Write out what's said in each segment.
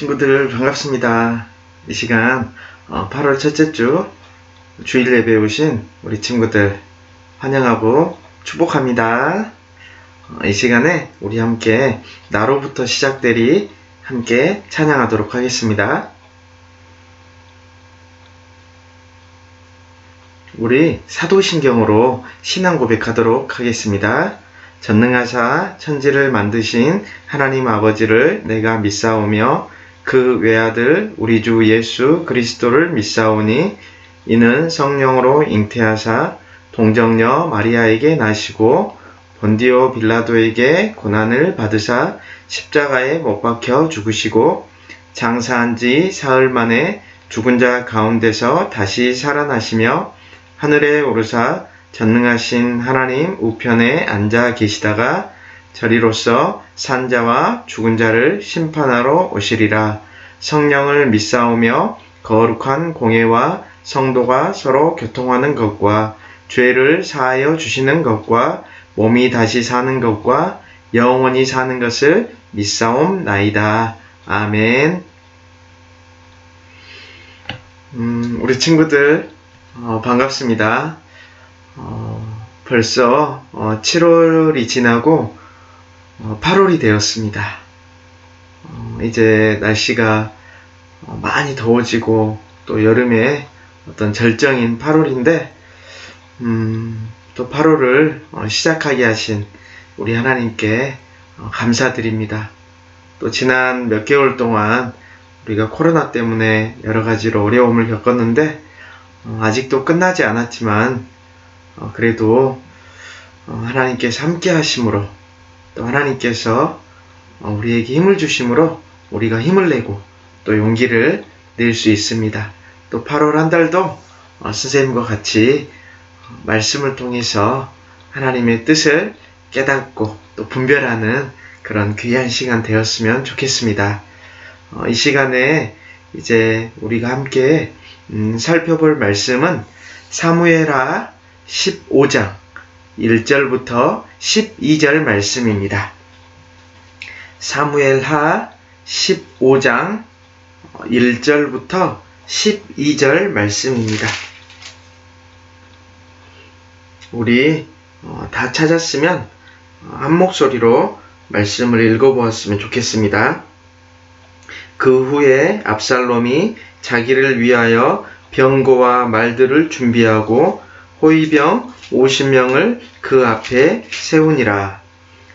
친구들 반갑습니다. 이 시간 8월 첫째 주 주일 예배에 오신 우리 친구들 환영하고 축복합니다. 이 시간에 우리 함께 나로부터 시작되리 함께 찬양하도록 하겠습니다. 우리 사도신경으로 신앙 고백하도록 하겠습니다. 전능하사 천지를 만드신 하나님 아버지를 내가 믿사오며 그 외아들 우리 주 예수 그리스도를 믿사오니 이는 성령으로 잉태하사 동정녀 마리아에게 나시고 본디오 빌라도에게 고난을 받으사 십자가에 못 박혀 죽으시고 장사한 지 사흘 만에 죽은 자 가운데서 다시 살아나시며 하늘에 오르사 전능하신 하나님 우편에 앉아 계시다가 저리로서 산자와 죽은 자를 심판하러 오시리라. 성령을 믿사오며 거룩한 공예와 성도가 서로 교통하는 것과 죄를 사하여 주시는 것과 몸이 다시 사는 것과 영원히 사는 것을 믿사옵나이다. 아멘. 우리 친구들 반갑습니다. 벌써 7월이 지나고 8월이 되었습니다. 이제 날씨가 많이 더워지고 또 여름에 어떤 절정인 8월인데 또 8월을 시작하게 하신 우리 하나님께 감사드립니다. 또 지난 몇 개월 동안 우리가 코로나 때문에 여러 가지로 어려움을 겪었는데 아직도 끝나지 않았지만 그래도 하나님께서 함께 하심으로 또 하나님께서 우리에게 힘을 주심으로 우리가 힘을 내고 또 용기를 낼 수 있습니다. 또 8월 한 달도 선생님과 같이 말씀을 통해서 하나님의 뜻을 깨닫고 또 분별하는 그런 귀한 시간 되었으면 좋겠습니다. 이 시간에 이제 우리가 함께 살펴볼 말씀은 사무엘하 15장 1절부터 12절 말씀입니다. 사무엘하 15장 1절부터 12절 말씀입니다. 우리 다 찾았으면 한 목소리로 말씀을 읽어보았으면 좋겠습니다. 그 후에 압살롬이 자기를 위하여 병거와 말들을 준비하고 호위병 50명을 그 앞에 세우니라.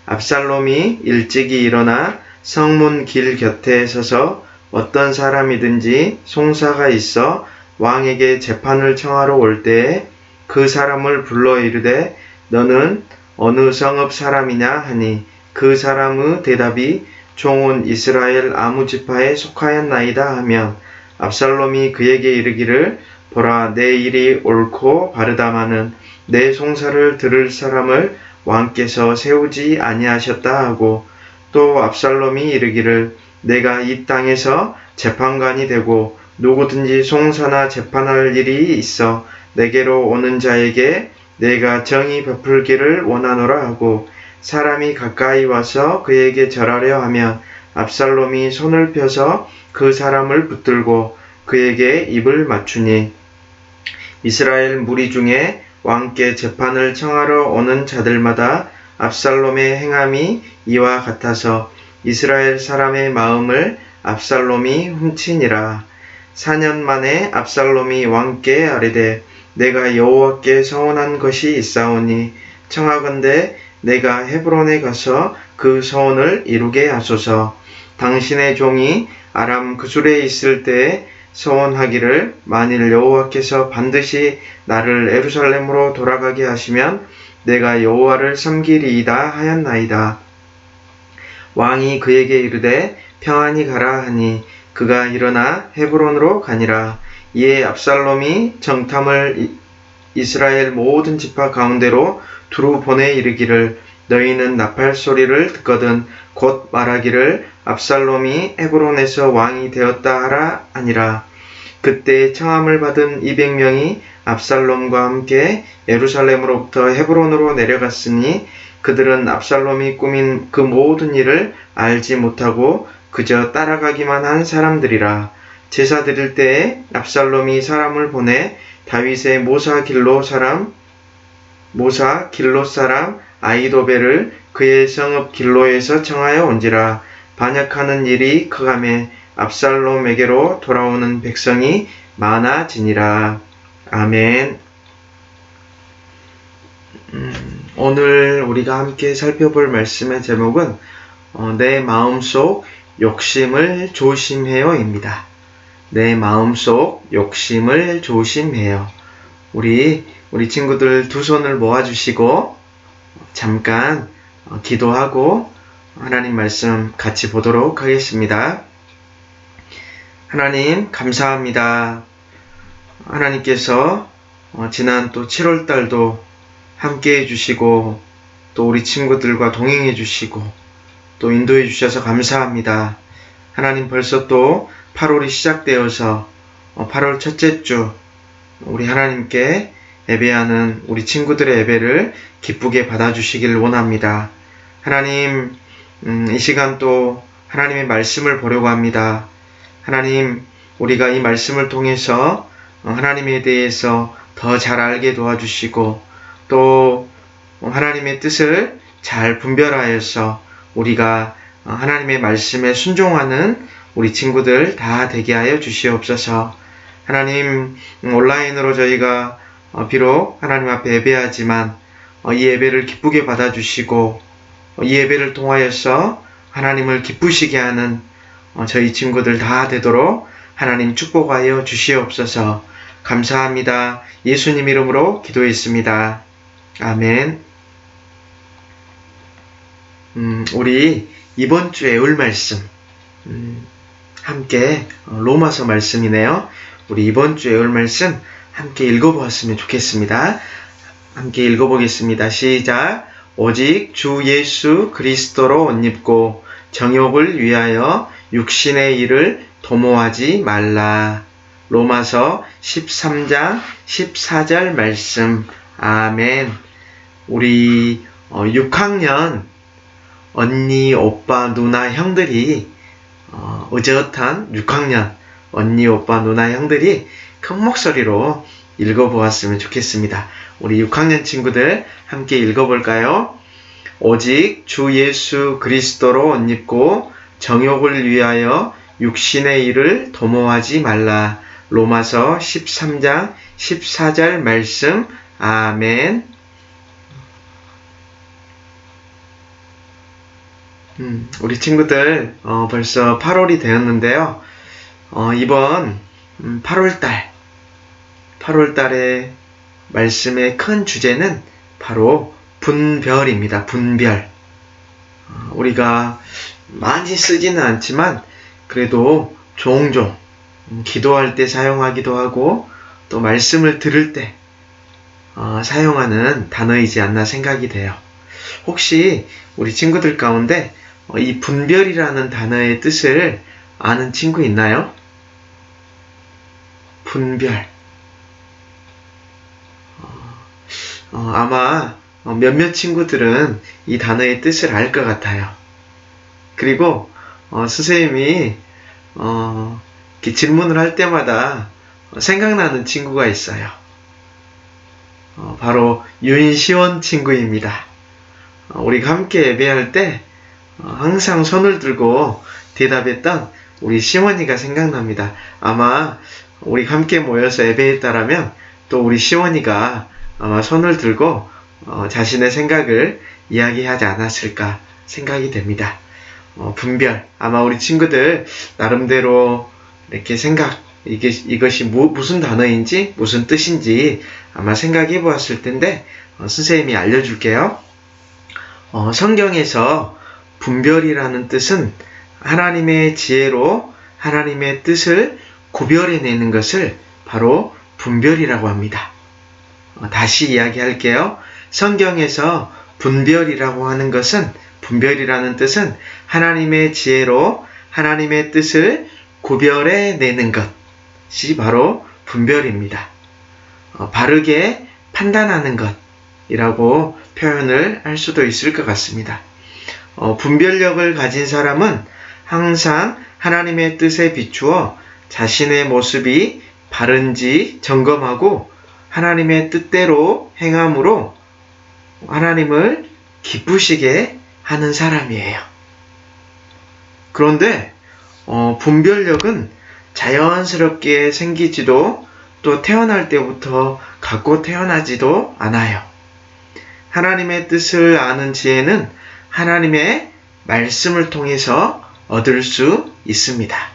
압살롬이 일찍이 일어나 성문 길 곁에 서서 어떤 사람이든지 송사가 있어 왕에게 재판을 청하러 올 때에 그 사람을 불러 이르되 너는 어느 성읍 사람이냐 하니 그 사람의 대답이 종은 이스라엘 아무 지파에 속하였나이다 하면 압살롬이 그에게 이르기를 보라 내 일이 옳고 바르다마는 내 송사를 들을 사람을 왕께서 세우지 아니하셨다 하고 또 압살롬이 이르기를 내가 이 땅에서 재판관이 되고 누구든지 송사나 재판할 일이 있어 내게로 오는 자에게 내가 정의 베풀기를 원하노라 하고 사람이 가까이 와서 그에게 절하려 하면 압살롬이 손을 펴서 그 사람을 붙들고 그에게 입을 맞추니 이스라엘 무리 중에 왕께 재판을 청하러 오는 자들마다 압살롬의 행함이 이와 같아서 이스라엘 사람의 마음을 압살롬이 훔치니라. 4년 만에 압살롬이 왕께 아뢰되 내가 여호와께 서원한 것이 있사오니 청하건대 내가 헤브론에 가서 그 서원을 이루게 하소서. 당신의 종이 아람 그술에 있을 때에 서원하기를 만일 여호와께서 반드시 나를 예루살렘으로 돌아가게 하시면 내가 여호와를 섬기리이다 하였나이다. 왕이 그에게 이르되 평안히 가라 하니 그가 일어나 헤브론으로 가니라. 이에 압살롬이 정탐을 이스라엘 모든 지파 가운데로 두루 보내 이르기를 너희는 나팔 소리를 듣거든 곧 말하기를 압살롬이 헤브론에서 왕이 되었다 하라 하니라. 그때 청함을 받은 200명이 압살롬과 함께 예루살렘으로부터 헤브론으로 내려갔으니 그들은 압살롬이 꾸민 그 모든 일을 알지 못하고 그저 따라가기만 한 사람들이라. 제사 드릴 때에 압살롬이 사람을 보내 다윗의 모사 길롯 사람 아히도벨을 그의 성읍 길로에서 청하여 온지라. 반역하는 일이 크가매 압살롬에게로 돌아오는 백성이 많아지니라. 아멘. 오늘 우리가 함께 살펴볼 말씀의 제목은 내 마음속 욕심을 조심해요입니다. 내 마음속 욕심을 조심해요. 우리 친구들 두 손을 모아주시고 잠깐 기도하고 하나님 말씀 같이 보도록 하겠습니다. 하나님 감사합니다. 하나님께서 지난 또 7월달도 함께 해주시고 또 우리 친구들과 동행해 주시고 또 인도해 주셔서 감사합니다. 하나님 벌써 또 8월이 시작되어서 8월 첫째 주 우리 하나님께 예배하는 우리 친구들의 예배를 기쁘게 받아주시길 원합니다. 하나님 이 시간 또 하나님의 말씀을 보려고 합니다. 하나님 우리가 이 말씀을 통해서 하나님에 대해서 더 잘 알게 도와주시고 또 하나님의 뜻을 잘 분별하여서 우리가 하나님의 말씀에 순종하는 우리 친구들 다 되게 하여 주시옵소서. 하나님 온라인으로 저희가 비록 하나님 앞에 예배하지만 이 예배를 기쁘게 받아주시고 이 예배를 통하여서 하나님을 기쁘시게 하는 저희 친구들 다 되도록 하나님 축복하여 주시옵소서. 감사합니다. 예수님 이름으로 기도했습니다. 아멘. 우리 이번 주에 올 말씀 함께 로마서 말씀이네요. 우리 이번 주에 올 말씀 함께 읽어보았으면 좋겠습니다. 함께 읽어보겠습니다. 시작. 오직 주 예수 그리스도로 옷 입고 정욕을 위하여 육신의 일을 도모하지 말라. 로마서 13장 14절 말씀. 아멘. 우리 6학년 언니, 오빠, 누나, 형들이 어젓한 6학년 언니, 오빠, 누나, 형들이 큰 목소리로 읽어보았으면 좋겠습니다. 우리 6학년 친구들 함께 읽어볼까요? 오직 주 예수 그리스도로 옷 입고 정욕을 위하여 육신의 일을 도모하지 말라. 로마서 13장 14절 말씀. 아멘. 우리 친구들 벌써 8월이 되었는데요. 이번 8월달의 말씀의 큰 주제는 바로 분별입니다. 분별. 우리가 많이 쓰지는 않지만 그래도 종종 기도할 때 사용하기도 하고 또 말씀을 들을 때 사용하는 단어이지 않나 생각이 돼요. 혹시 우리 친구들 가운데 이 분별이라는 단어의 뜻을 아는 친구 있나요? 분별. 아마 몇몇 친구들은 이 단어의 뜻을 알 것 같아요. 그리고 선생님이 이렇게 질문을 할 때마다 생각나는 친구가 있어요. 바로 윤시원 친구입니다. 우리가 함께 예배할 때 항상 손을 들고 대답했던 우리 시원이가 생각납니다. 아마 우리가 함께 모여서 예배했다라면 또 우리 시원이가 아마 손을 들고 자신의 생각을 이야기하지 않았을까 생각이 됩니다. 분별. 아마 우리 친구들 나름대로 이렇게 이것이 무슨 단어인지 무슨 뜻인지 아마 생각해 보았을 텐데 선생님이 알려줄게요. 성경에서 분별이라는 뜻은 하나님의 지혜로 하나님의 뜻을 구별해내는 것을 바로 분별이라고 합니다. 다시 이야기할게요. 성경에서 분별이라는 뜻은 하나님의 지혜로 하나님의 뜻을 구별해내는 것이 바로 분별입니다. 바르게 판단하는 것이라고 표현을 할 수도 있을 것 같습니다. 분별력을 가진 사람은 항상 하나님의 뜻에 비추어 자신의 모습이 바른지 점검하고 하나님의 뜻대로 행함으로 하나님을 기쁘시게 하는 사람이에요. 그런데 분별력은 자연스럽게 생기지도 또 태어날 때부터 갖고 태어나지도 않아요. 하나님의 뜻을 아는 지혜는 하나님의 말씀을 통해서 얻을 수 있습니다.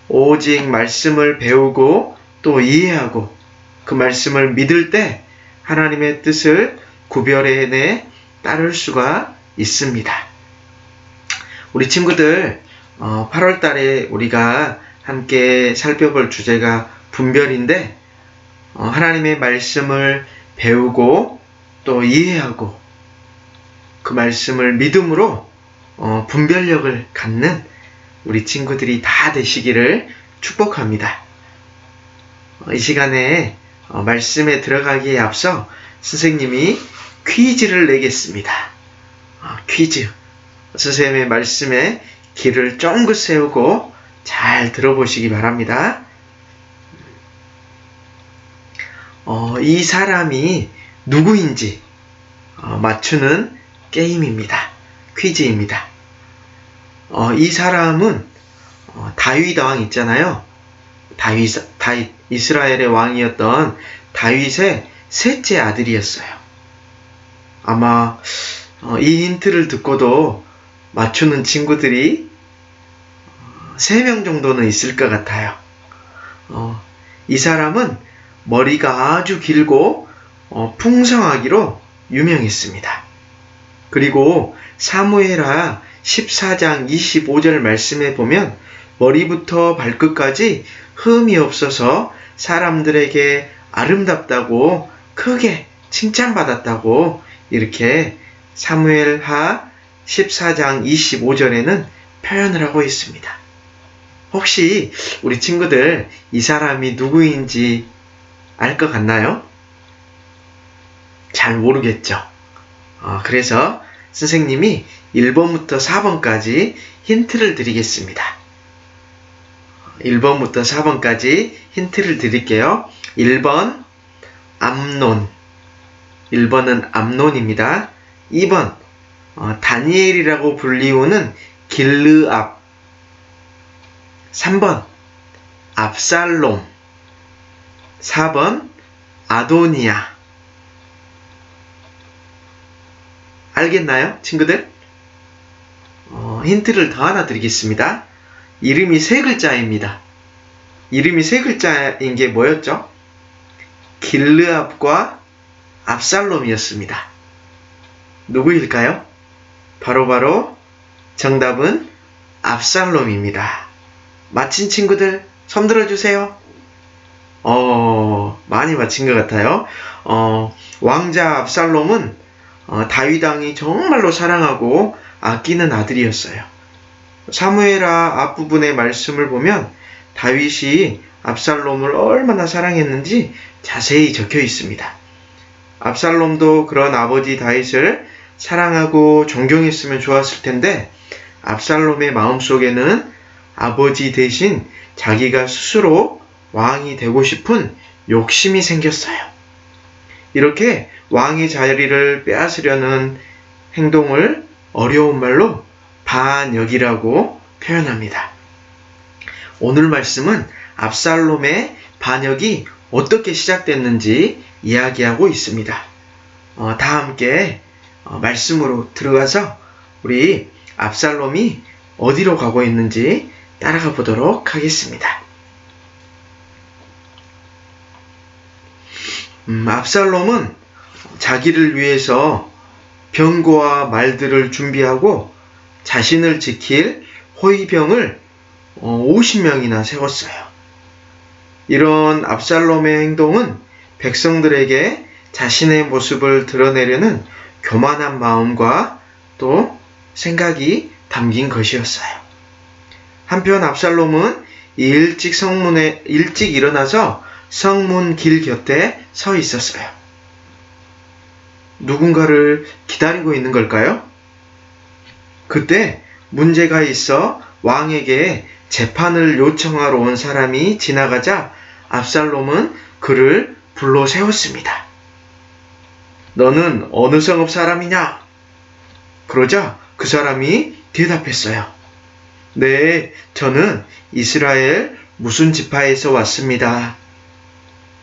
오직 말씀을 배우고 또 이해하고 그 말씀을 믿을 때 하나님의 뜻을 구별해내 따를 수가 있습니다. 우리 친구들 8월 달에 우리가 함께 살펴볼 주제가 분별인데 하나님의 말씀을 배우고 또 이해하고 그 말씀을 믿음으로 분별력을 갖는 우리 친구들이 다 되시기를 축복합니다. 이 시간에 말씀에 들어가기에 앞서 선생님이 퀴즈를 내겠습니다. 퀴즈. 선생님의 말씀에 귀를 쫑긋 세우고 잘 들어보시기 바랍니다. 이 사람이 누구인지 맞추는 게임입니다. 퀴즈입니다. 이 사람은 다윗 왕 있잖아요. 다윗 이스라엘의 왕이었던 다윗의 셋째 아들이었어요. 아마 이 힌트를 듣고도 맞추는 친구들이 3명 정도는 있을 것 같아요. 이 사람은 머리가 아주 길고 풍성하기로 유명했습니다. 그리고 사무엘하 14장 25절 말씀에 보면 머리부터 발끝까지 흠이 없어서 사람들에게 아름답다고 크게 칭찬받았다고 이렇게 사무엘하 14장 25절에는 표현을 하고 있습니다. 혹시 우리 친구들 이 사람이 누구인지 알 것 같나요? 잘 모르겠죠. 그래서 선생님이 1번부터 4번까지 힌트를 드리겠습니다. 1번부터 4번까지 힌트를 드릴게요. 1번 암논. 1번은 암논입니다. 2번 다니엘이라고 불리우는 길르압. 3번 압살롬. 4번 아도니아. 알겠나요, 친구들? 힌트를 더 하나 드리겠습니다. 이름이 3글자입니다. 이름이 3글자인 게 뭐였죠? 길르압과 압살롬이었습니다. 누구일까요? 바로 정답은 압살롬입니다. 맞힌 친구들 손 들어주세요. 많이 맞힌 것 같아요. 왕자 압살롬은 다윗 왕이 정말로 사랑하고 아끼는 아들이었어요. 사무엘하 앞부분의 말씀을 보면 다윗이 압살롬을 얼마나 사랑했는지 자세히 적혀 있습니다. 압살롬도 그런 아버지 다윗을 사랑하고 존경했으면 좋았을 텐데 압살롬의 마음속에는 아버지 대신 자기가 스스로 왕이 되고 싶은 욕심이 생겼어요. 이렇게 왕의 자리를 빼앗으려는 행동을 어려운 말로 반역이라고 표현합니다. 오늘 말씀은 압살롬의 반역이 어떻게 시작됐는지 이야기하고 있습니다. 다 함께 말씀으로 들어가서 우리 압살롬이 어디로 가고 있는지 따라가 보도록 하겠습니다. 압살롬은 자기를 위해서 병거와 말들을 준비하고 자신을 지킬 호위병을 50명이나 세웠어요. 이런 압살롬의 행동은 백성들에게 자신의 모습을 드러내려는 교만한 마음과 또 생각이 담긴 것이었어요. 한편 압살롬은 일찍 일어나서 성문 길 곁에 서 있었어요. 누군가를 기다리고 있는 걸까요? 그때 문제가 있어 왕에게 재판을 요청하러 온 사람이 지나가자 압살롬은 그를 불러 세웠습니다. 너는 어느 성읍 사람이냐? 그러자 그 사람이 대답했어요. 네, 저는 이스라엘 무슨 지파에서 왔습니다.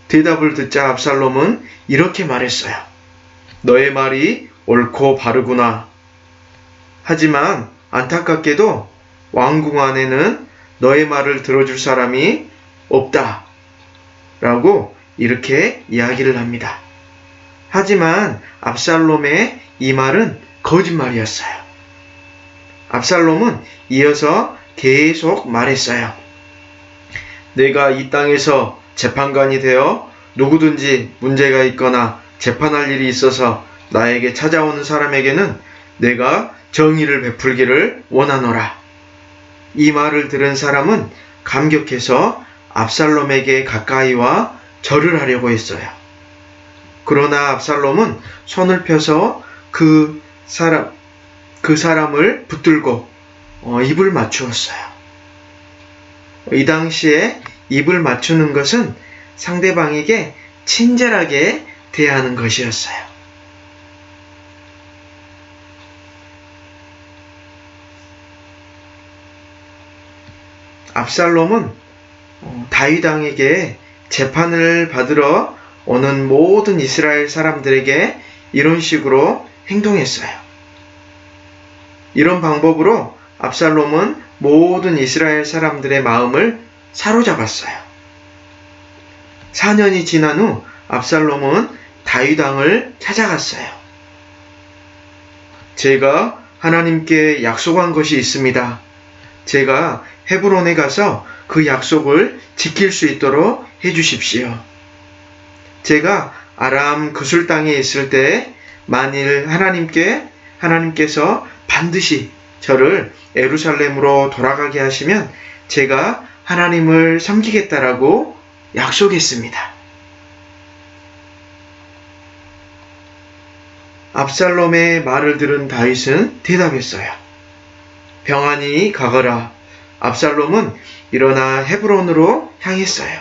대답을 듣자 압살롬은 이렇게 말했어요. 너의 말이 옳고 바르구나. 하지만 안타깝게도 왕궁 안에는 너의 말을 들어줄 사람이 없다. 라고 이렇게 이야기를 합니다. 하지만 압살롬의 이 말은 거짓말이었어요. 압살롬은 이어서 계속 말했어요. 내가 이 땅에서 재판관이 되어 누구든지 문제가 있거나 재판할 일이 있어서 나에게 찾아오는 사람에게는 내가 정의를 베풀기를 원하노라. 이 말을 들은 사람은 감격해서 압살롬에게 가까이 와 절을 하려고 했어요. 그러나 압살롬은 손을 펴서 그 사람을 붙들고 입을 맞추었어요. 이 당시에 입을 맞추는 것은 상대방에게 친절하게 대하는 것이었어요. 압살롬은 다윗 왕에게 재판을 받으러 오는 모든 이스라엘 사람들에게 이런 식으로 행동했어요. 이런 방법으로 압살롬은 모든 이스라엘 사람들의 마음을 사로잡았어요. 4년이 지난 후 압살롬은 다윗 왕을 찾아갔어요. 제가 하나님께 약속한 것이 있습니다. 제가 헤브론에 가서 그 약속을 지킬 수 있도록 해주십시오. 제가 아람 그술 땅에 있을 때 만일 하나님께서 반드시 저를 예루살렘으로 돌아가게 하시면 제가 하나님을 섬기겠다라고 약속했습니다. 압살롬의 말을 들은 다윗은 대답했어요. 평안히 가거라. 압살롬은 일어나 헤브론으로 향했어요.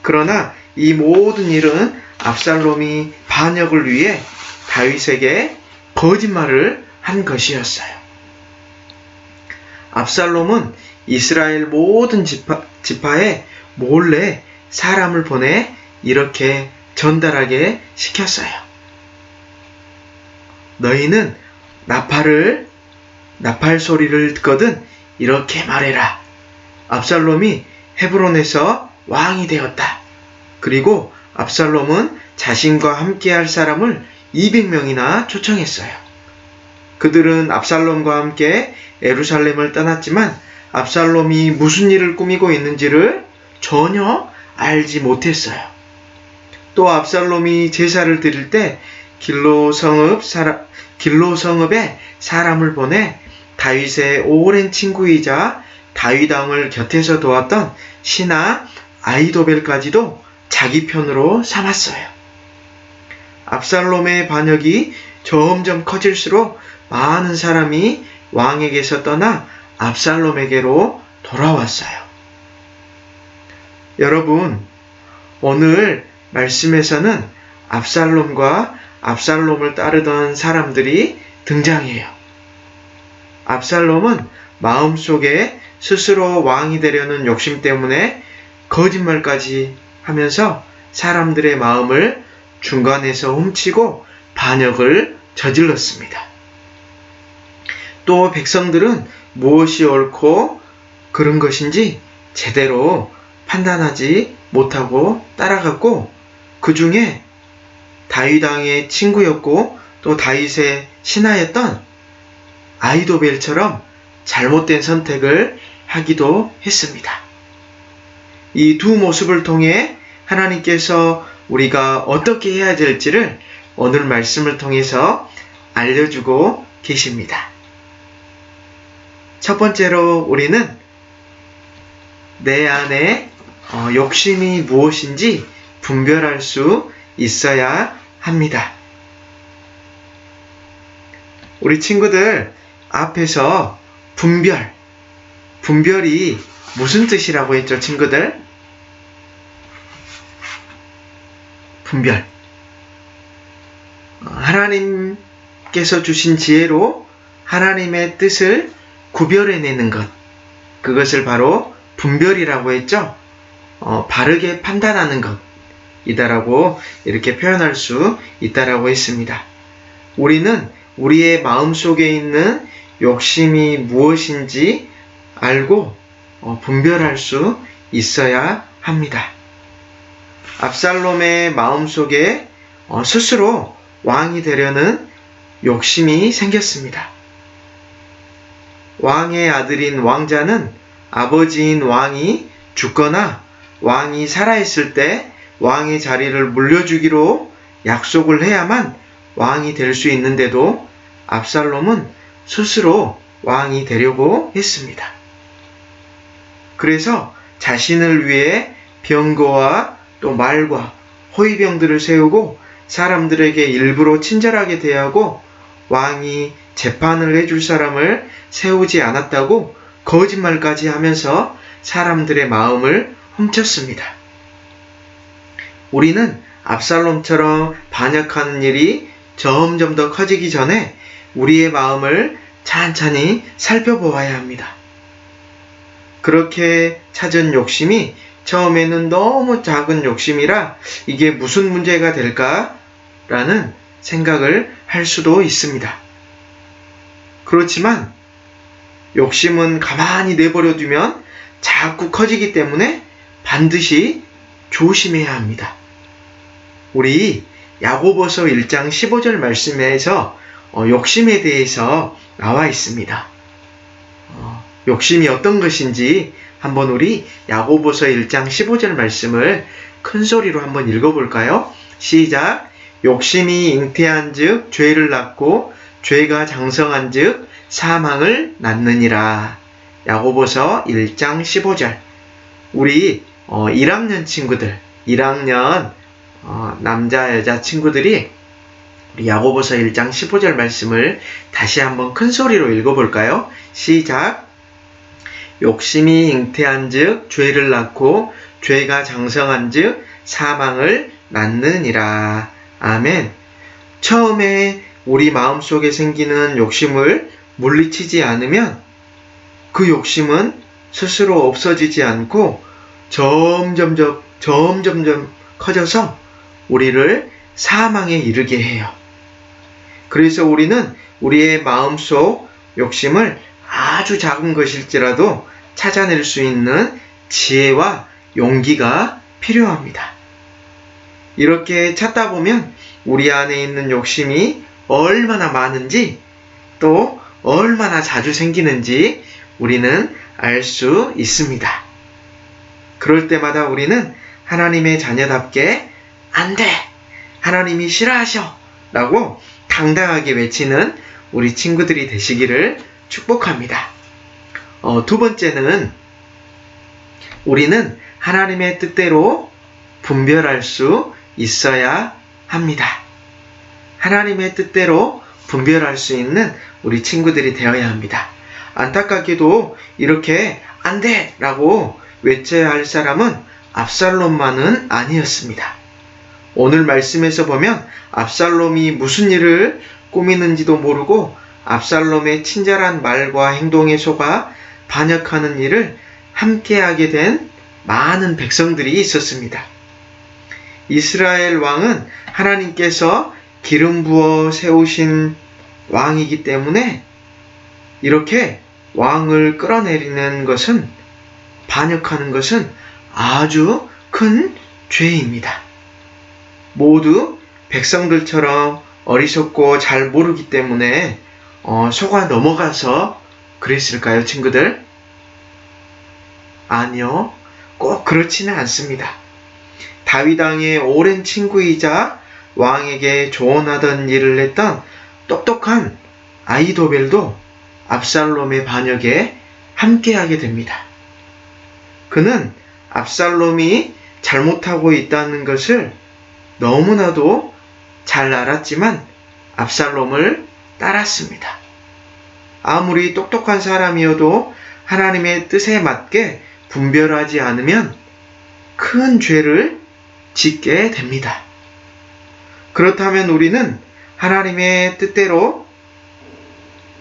그러나 이 모든 일은 압살롬이 반역을 위해 다윗에게 거짓말을 한 것이었어요. 압살롬은 이스라엘 모든 지파에 몰래 사람을 보내 이렇게 전달하게 시켰어요. 너희는 나팔 소리를 듣거든 이렇게 말해라. 압살롬이 헤브론에서 왕이 되었다. 그리고 압살롬은 자신과 함께할 사람을 200명이나 초청했어요. 그들은 압살롬과 함께 예루살렘을 떠났지만 압살롬이 무슨 일을 꾸미고 있는지를 전혀 알지 못했어요. 또 압살롬이 제사를 드릴 때 길로 성읍에 사람을 보내 다윗의 오랜 친구이자 다윗 왕을 곁에서 도왔던 신하 아히도벨까지도 자기 편으로 삼았어요. 압살롬의 반역이 점점 커질수록 많은 사람이 왕에게서 떠나 압살롬에게로 돌아왔어요. 여러분, 오늘 말씀에서는 압살롬과 압살롬을 따르던 사람들이 등장해요. 압살롬은 마음속에 스스로 왕이 되려는 욕심 때문에 거짓말까지 하면서 사람들의 마음을 중간에서 훔치고 반역을 저질렀습니다. 또 백성들은 무엇이 옳고 그른 것인지 제대로 판단하지 못하고 따라갔고 그 중에 다윗 왕의 친구였고 또 다윗의 신하였던 아히도벨처럼 잘못된 선택을 하기도 했습니다. 이 두 모습을 통해 하나님께서 우리가 어떻게 해야 될지를 오늘 말씀을 통해서 알려주고 계십니다. 첫 번째로 우리는 내 안에 욕심이 무엇인지 분별할 수 있어야 합니다. 우리 친구들 앞에서 분별. 분별이 무슨 뜻이라고 했죠, 친구들? 분별. 하나님께서 주신 지혜로 하나님의 뜻을 구별해내는 것. 그것을 바로 분별이라고 했죠. 바르게 판단하는 것이다라고 이렇게 표현할 수 있다라고 했습니다. 우리는 우리의 마음속에 있는 욕심이 무엇인지 알고 분별할 수 있어야 합니다. 압살롬의 마음속에 스스로 왕이 되려는 욕심이 생겼습니다. 왕의 아들인 왕자는 아버지인 왕이 죽거나 왕이 살아있을 때 왕의 자리를 물려주기로 약속을 해야만 왕이 될 수 있는데도 압살롬은 스스로 왕이 되려고 했습니다. 그래서 자신을 위해 병거와 또 말과 호위병들을 세우고 사람들에게 일부러 친절하게 대하고 왕이 재판을 해줄 사람을 세우지 않았다고 거짓말까지 하면서 사람들의 마음을 훔쳤습니다. 우리는 압살롬처럼 반역하는 일이 점점 더 커지기 전에 우리의 마음을 찬찬히 살펴보아야 합니다. 그렇게 찾은 욕심이 처음에는 너무 작은 욕심이라 이게 무슨 문제가 될까라는 생각을 할 수도 있습니다. 그렇지만 욕심은 가만히 내버려두면 자꾸 커지기 때문에 반드시 조심해야 합니다. 우리 야고보서 1장 15절 말씀에서 욕심에 대해서 나와 있습니다. 욕심이 어떤 것인지 한번 우리 야고보서 1장 15절 말씀을 큰 소리로 한번 읽어볼까요? 시작! 욕심이 잉태한 즉 죄를 낳고 죄가 장성한 즉 사망을 낳느니라. 야고보서 1장 15절. 우리 1학년 친구들, 1학년 남자 여자 친구들이 우리 야고보서 1장 15절 말씀을 다시 한번 큰 소리로 읽어볼까요? 시작! 욕심이 잉태한 즉 죄를 낳고 죄가 장성한 즉 사망을 낳느니라. 아멘. 처음에 우리 마음속에 생기는 욕심을 물리치지 않으면 그 욕심은 스스로 없어지지 않고 점점점 커져서 우리를 사망에 이르게 해요. 그래서 우리는 우리의 마음속 욕심을 아주 작은 것일지라도 찾아낼 수 있는 지혜와 용기가 필요합니다. 이렇게 찾다 보면 우리 안에 있는 욕심이 얼마나 많은지 또 얼마나 자주 생기는지 우리는 알 수 있습니다. 그럴 때마다 우리는 하나님의 자녀답게 안 돼! 하나님이 싫어하셔! 라고 당당하게 외치는 우리 친구들이 되시기를 축복합니다. 두 번째는 우리는 하나님의 뜻대로 분별할 수 있어야 합니다. 하나님의 뜻대로 분별할 수 있는 우리 친구들이 되어야 합니다. 안타깝게도 이렇게 안 돼! 라고 외쳐야 할 사람은 압살롬만은 아니었습니다. 오늘 말씀에서 보면 압살롬이 무슨 일을 꾸미는지도 모르고 압살롬의 친절한 말과 행동에 속아 반역하는 일을 함께하게 된 많은 백성들이 있었습니다. 이스라엘 왕은 하나님께서 기름 부어 세우신 왕이기 때문에 이렇게 왕을 끌어내리는 것은, 반역하는 것은 아주 큰 죄입니다. 모두 백성들처럼 어리석고 잘 모르기 때문에 속아 넘어가서 그랬을까요, 친구들? 아니요, 꼭 그렇지는 않습니다. 다윗 왕의 오랜 친구이자 왕에게 조언하던 일을 했던 똑똑한 아히도벨도 압살롬의 반역에 함께하게 됩니다. 그는 압살롬이 잘못하고 있다는 것을 너무나도 잘 알았지만 압살롬을 따랐습니다. 아무리 똑똑한 사람이어도 하나님의 뜻에 맞게 분별하지 않으면 큰 죄를 짓게 됩니다. 그렇다면 우리는 하나님의 뜻대로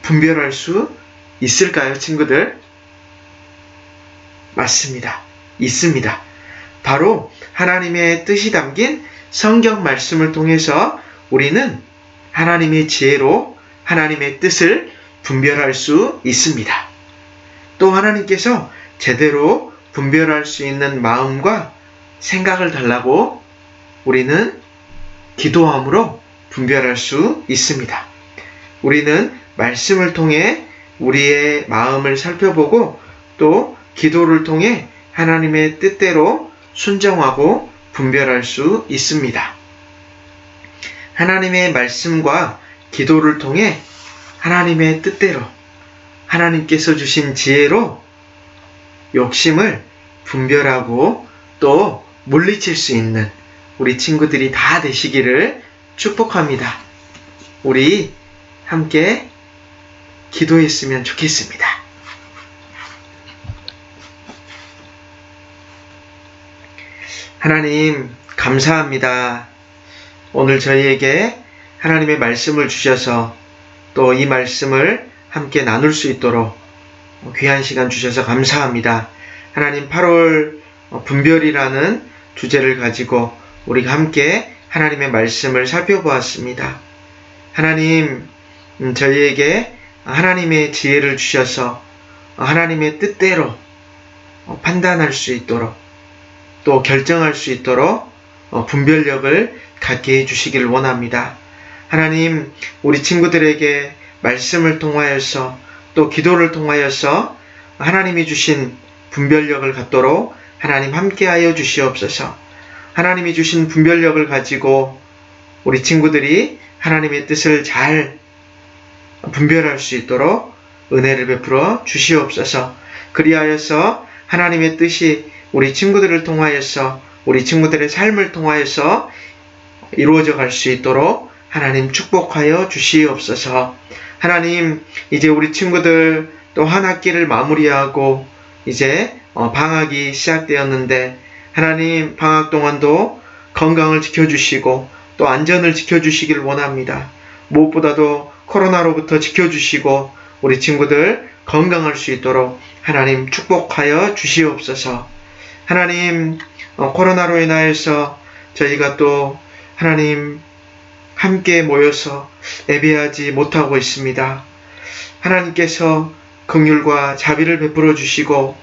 분별할 수 있을까요, 친구들? 맞습니다. 있습니다. 바로 하나님의 뜻이 담긴 성경 말씀을 통해서 우리는 하나님의 지혜로 하나님의 뜻을 분별할 수 있습니다. 또 하나님께서 제대로 분별할 수 있는 마음과 생각을 달라고 우리는 기도함으로 분별할 수 있습니다. 우리는 말씀을 통해 우리의 마음을 살펴보고 또 기도를 통해 하나님의 뜻대로 순종하고 분별할 수 있습니다. 하나님의 말씀과 기도를 통해 하나님의 뜻대로 하나님께서 주신 지혜로 욕심을 분별하고 또 물리칠 수 있는 우리 친구들이 다 되시기를 축복합니다. 우리 함께 기도했으면 좋겠습니다. 하나님, 감사합니다. 오늘 저희에게 하나님의 말씀을 주셔서 또 이 말씀을 함께 나눌 수 있도록 귀한 시간 주셔서 감사합니다. 하나님, 8월 분별이라는 주제를 가지고 우리가 함께 하나님의 말씀을 살펴보았습니다. 하나님, 저희에게 하나님의 지혜를 주셔서 하나님의 뜻대로 판단할 수 있도록 또 결정할 수 있도록 분별력을 갖게 해주시기를 원합니다. 하나님, 우리 친구들에게 말씀을 통하여서 또 기도를 통하여서 하나님이 주신 분별력을 갖도록 하나님 함께하여 주시옵소서. 하나님이 주신 분별력을 가지고 우리 친구들이 하나님의 뜻을 잘 분별할 수 있도록 은혜를 베풀어 주시옵소서. 그리하여서 하나님의 뜻이 우리 친구들을 통하여서 우리 친구들의 삶을 통하여서 이루어져 갈 수 있도록 하나님 축복하여 주시옵소서. 하나님, 이제 우리 친구들 또 한 학기를 마무리하고 이제 방학이 시작되었는데 하나님, 방학 동안도 건강을 지켜주시고 또 안전을 지켜주시길 원합니다. 무엇보다도 코로나로부터 지켜주시고 우리 친구들 건강할 수 있도록 하나님 축복하여 주시옵소서. 하나님, 코로나로 인하여서 저희가 또 하나님 함께 모여서 예배하지 못하고 있습니다. 하나님께서 긍휼과 자비를 베풀어 주시고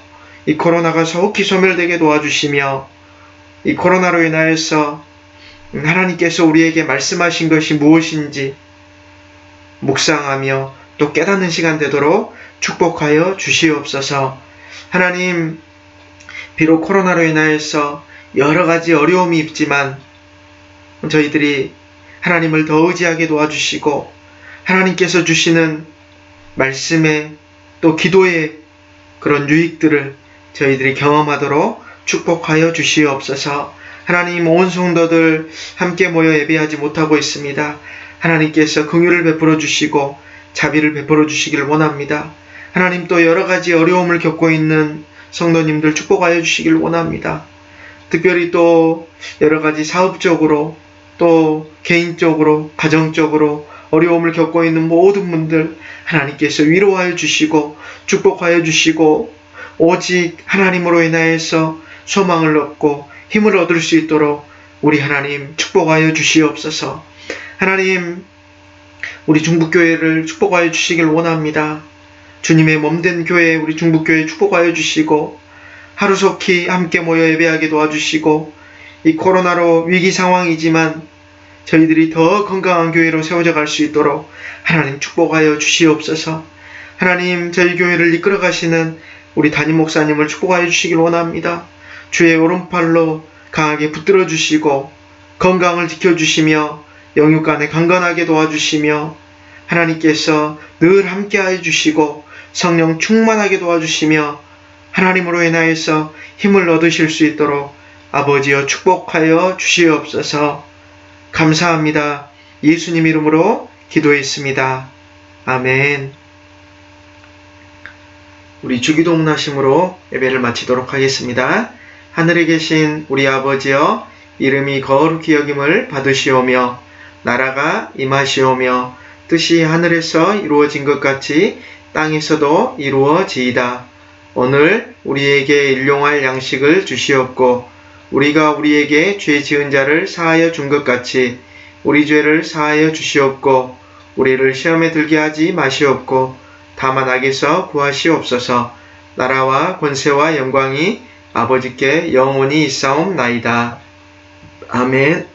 이 코로나가 속히 소멸되게 도와주시며 이 코로나로 인하여서 하나님께서 우리에게 말씀하신 것이 무엇인지 묵상하며 또 깨닫는 시간 되도록 축복하여 주시옵소서. 하나님, 비록 코로나로 인하여서 여러 가지 어려움이 있지만 저희들이 하나님을 더 의지하게 도와주시고 하나님께서 주시는 말씀에 또 기도의 그런 유익들을 저희들이 경험하도록 축복하여 주시옵소서. 하나님, 온 성도들 함께 모여 예배하지 못하고 있습니다. 하나님께서 긍휼을 베풀어 주시고 자비를 베풀어 주시길 원합니다. 하나님, 또 여러 가지 어려움을 겪고 있는 성도님들 축복하여 주시길 원합니다. 특별히 또 여러 가지 사업적으로 또 개인적으로 가정적으로 어려움을 겪고 있는 모든 분들 하나님께서 위로하여 주시고 축복하여 주시고 오직 하나님으로 인하여서 소망을 얻고 힘을 얻을 수 있도록 우리 하나님 축복하여 주시옵소서. 하나님, 우리 중북교회를 축복하여 주시길 원합니다. 주님의 몸된 교회 우리 중북교회 축복하여 주시고 하루속히 함께 모여 예배하게 도와주시고 이 코로나로 위기 상황이지만 저희들이 더 건강한 교회로 세워져 갈 수 있도록 하나님 축복하여 주시옵소서. 하나님, 저희 교회를 이끌어 가시는 우리 담임 목사님을 축복하여 주시길 원합니다. 주의 오른팔로 강하게 붙들어 주시고 건강을 지켜주시며 영육간에 강건하게 도와주시며 하나님께서 늘 함께하여 주시고 성령 충만하게 도와주시며 하나님으로 인하여서 힘을 얻으실 수 있도록 아버지여 축복하여 주시옵소서. 감사합니다. 예수님 이름으로 기도했습니다. 아멘. 우리 주기도문하심으로 예배를 마치도록 하겠습니다. 하늘에 계신 우리 아버지여, 이름이 거룩히 여김을 받으시오며 나라가 임하시오며 뜻이 하늘에서 이루어진 것 같이 땅에서도 이루어지이다. 오늘 우리에게 일용할 양식을 주시옵고 우리가 우리에게 죄 지은 자를 사하여 준 것 같이 우리 죄를 사하여 주시옵고 우리를 시험에 들게 하지 마시옵고 다만 악에서 구하시옵소서. 나라와 권세와 영광이 아버지께 영원히 있사옵나이다. 아멘.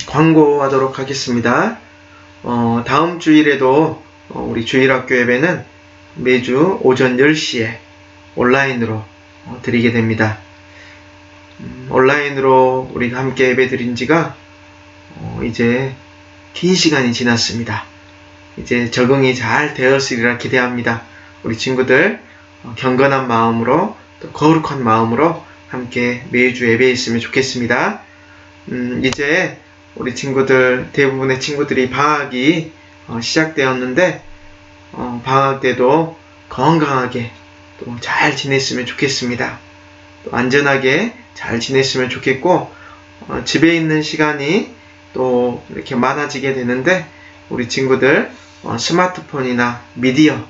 광고하도록 하겠습니다. 다음 주일에도 우리 주일학교 예배는 매주 오전 10시에 온라인으로 드리게 됩니다. 온라인으로 우리가 함께 예배 드린 지가 이제 긴 시간이 지났습니다. 이제 적응이 잘 되었으리라 기대합니다. 우리 친구들 경건한 마음으로 또 거룩한 마음으로 함께 매주 예배에 있으면 좋겠습니다. 이제 우리 친구들 대부분의 친구들이 방학이 시작되었는데 방학 때도 건강하게 또 잘 지냈으면 좋겠습니다. 또 안전하게 잘 지냈으면 좋겠고 집에 있는 시간이 또 이렇게 많아지게 되는데 우리 친구들 스마트폰이나 미디어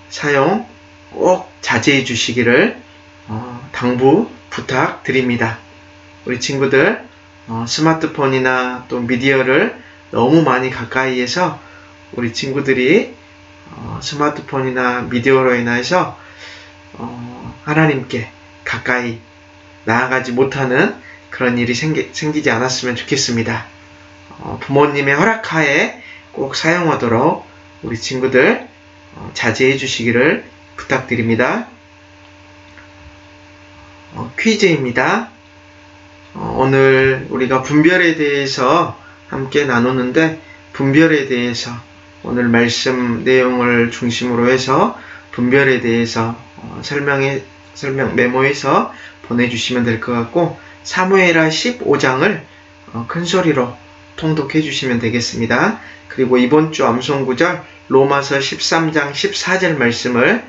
사용 꼭 자제해 주시기를 당부 부탁드립니다. 우리 친구들 스마트폰이나 또 미디어를 너무 많이 가까이에서 우리 친구들이 스마트폰이나 미디어로 인해서 하나님께 가까이 나아가지 못하는 그런 일이 생기지 않았으면 좋겠습니다. 부모님의 허락하에 꼭 사용하도록 우리 친구들 자제해 주시기를 부탁드립니다. 퀴즈입니다. 오늘 우리가 분별에 대해서 함께 나누는데 분별에 대해서 오늘 말씀 내용을 중심으로 해서 분별에 대해서 설명 메모해서 보내주시면 될 것 같고 사무엘하 15장을 큰 소리로 통독해 주시면 되겠습니다. 그리고 이번 주 암송구절 로마서 13장 14절 말씀을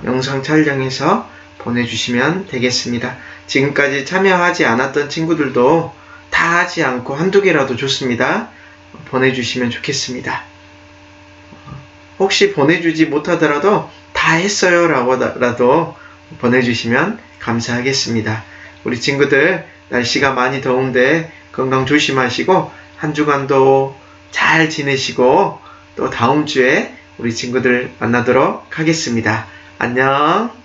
영상 촬영해서 보내주시면 되겠습니다. 지금까지 참여하지 않았던 친구들도 다 하지 않고 한두 개라도 좋습니다. 보내주시면 좋겠습니다. 혹시 보내주지 못하더라도 다 했어요 라고라도 보내주시면 감사하겠습니다. 우리 친구들 날씨가 많이 더운데 건강 조심하시고 한 주간도 잘 지내시고 또 다음 주에 우리 친구들 만나도록 하겠습니다. 안녕.